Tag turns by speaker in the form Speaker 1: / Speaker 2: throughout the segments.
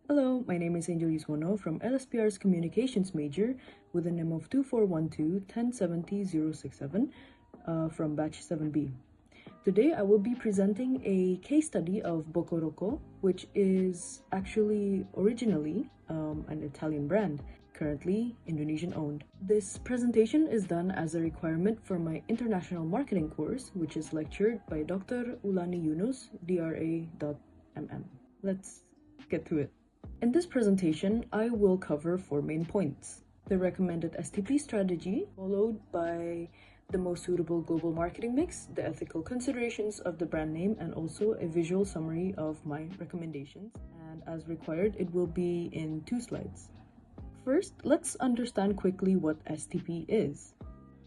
Speaker 1: Hello, my name is Angel Yuswono from LSPR's Communications major with a NIM of 2412-1070-067 from Batch 7B. Today I will be presenting a case study of Bocorocco, which is actually originally an Italian brand, currently Indonesian owned. This presentation is done as a requirement for my international marketing course, which is lectured by Dr. Ulani Yunus, DRA.MM. Let's get to it. In this presentation, I will cover 4 main points: the recommended STP strategy, followed by the most suitable global marketing mix, the ethical considerations of the brand name, and also a visual summary of my recommendations. And as required, it will be in 2 slides. First, let's understand quickly what STP is.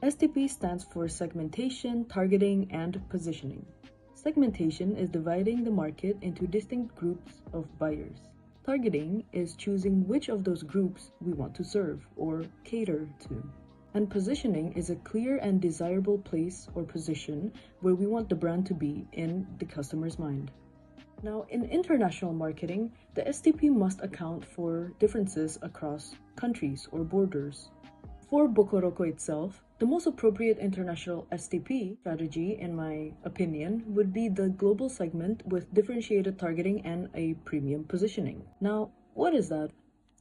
Speaker 1: STP stands for segmentation, targeting, and positioning. Segmentation is dividing the market into distinct groups of buyers. Targeting is choosing which of those groups we want to serve or cater to. And positioning is a clear and desirable place or position where we want the brand to be in the customer's mind. Now, in international marketing, the STP must account for differences across countries or borders. For Bocorocco itself, the most appropriate international STP strategy, in my opinion, would be the global segment with differentiated targeting and a premium positioning. Now, what is that?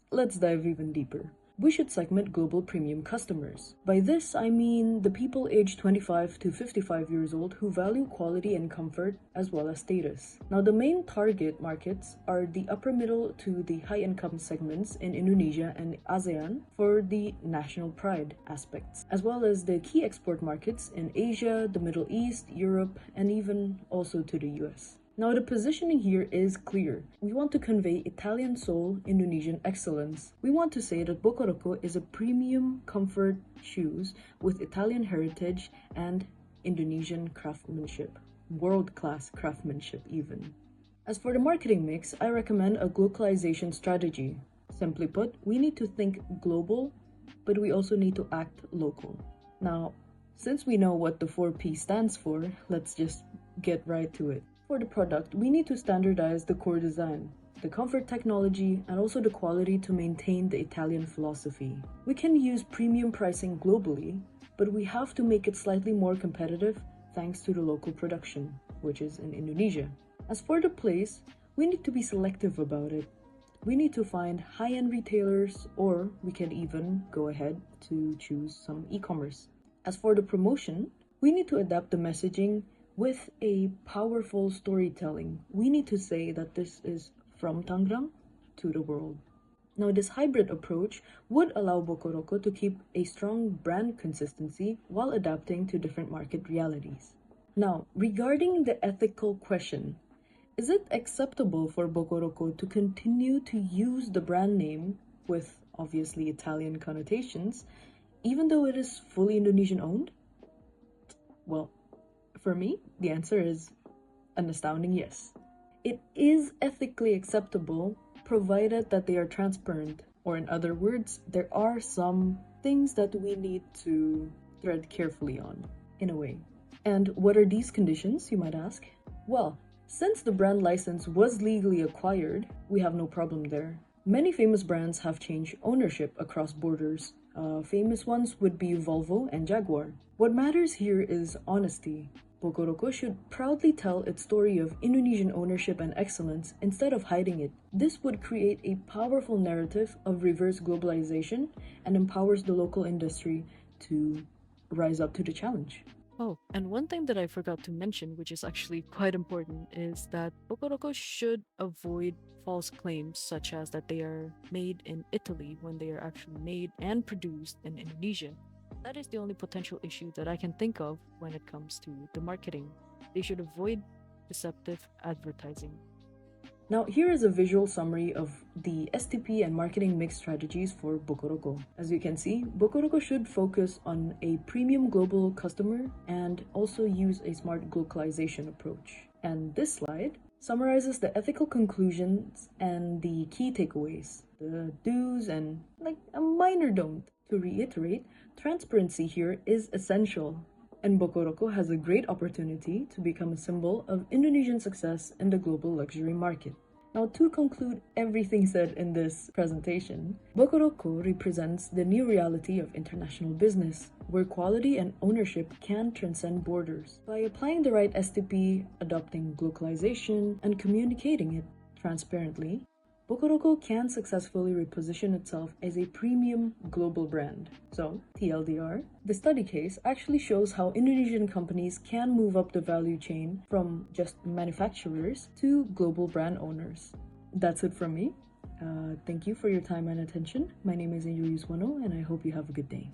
Speaker 1: Let's dive even deeper. We should segment global premium customers. By this, I mean the people aged 25 to 55 years old who value quality and comfort as well as status. Now, the main target markets are the upper middle to the high income segments in Indonesia and ASEAN for the national pride aspects, as well as the key export markets in Asia, the Middle East, Europe, and even also to the US. Now, the positioning here is clear. We want to convey Italian soul, Indonesian excellence. We want to say that Bocorocco is a premium comfort shoes with Italian heritage and Indonesian craftsmanship, world-class craftsmanship even. As for the marketing mix, I recommend a globalization strategy. Simply put, we need to think global, but we also need to act local. Now, since we know what the 4P stands for, let's just get right to it. For the product, we need to standardize the core design, the comfort technology, and also the quality to maintain the Italian philosophy. We can use premium pricing globally, but we have to make it slightly more competitive thanks to the local production, which is in Indonesia. As for the place, we need to be selective about it. We need to find high-end retailers, or we can even go ahead to choose some e-commerce. As for the promotion, we need to adapt the messaging with a powerful storytelling. We need to say that this is from Tangerang to the world. Now, this hybrid approach would allow Bocorocco to keep a strong brand consistency while adapting to different market realities. Now, regarding the ethical question, is it acceptable for Bocorocco to continue to use the brand name with obviously Italian connotations, even though it is fully Indonesian owned? Well, for me, the answer is an astounding yes. It is ethically acceptable provided that they are transparent, or in other words, there are some things that we need to tread carefully on, in a way. And what are these conditions, you might ask? Well, since the brand license was legally acquired, we have no problem there. Many famous brands have changed ownership across borders. Famous ones would be Volvo and Jaguar. What matters here is honesty. Bocorocco should proudly tell its story of Indonesian ownership and excellence instead of hiding it. This would create a powerful narrative of reverse globalization and empowers the local industry to rise up to the challenge.
Speaker 2: Oh, and one thing that I forgot to mention, which is actually quite important, is that Bocorocco should avoid false claims such as that they are made in Italy when they are actually made and produced in Indonesia. That is the only potential issue that I can think of when it comes to the marketing. They should avoid deceptive advertising.
Speaker 1: Now, here is a visual summary of the STP and marketing mix strategies for Bocorocco. As you can see, Bocorocco should focus on a premium global customer and also use a smart globalization approach. And this slide summarizes the ethical conclusions and the key takeaways, the do's and like a minor don't. To reiterate, transparency here is essential, and Bocorocco has a great opportunity to become a symbol of Indonesian success in the global luxury market. Now, to conclude everything said in this presentation, Bocorocco represents the new reality of international business, where quality and ownership can transcend borders. By applying the right STP, adopting localization, and communicating it transparently, Bocorocco can successfully reposition itself as a premium global brand. So, TLDR, the study case actually shows how Indonesian companies can move up the value chain from just manufacturers to global brand owners. That's it from me. Thank you for your time and attention. My name is Angel Yuswano, and I hope you have a good day.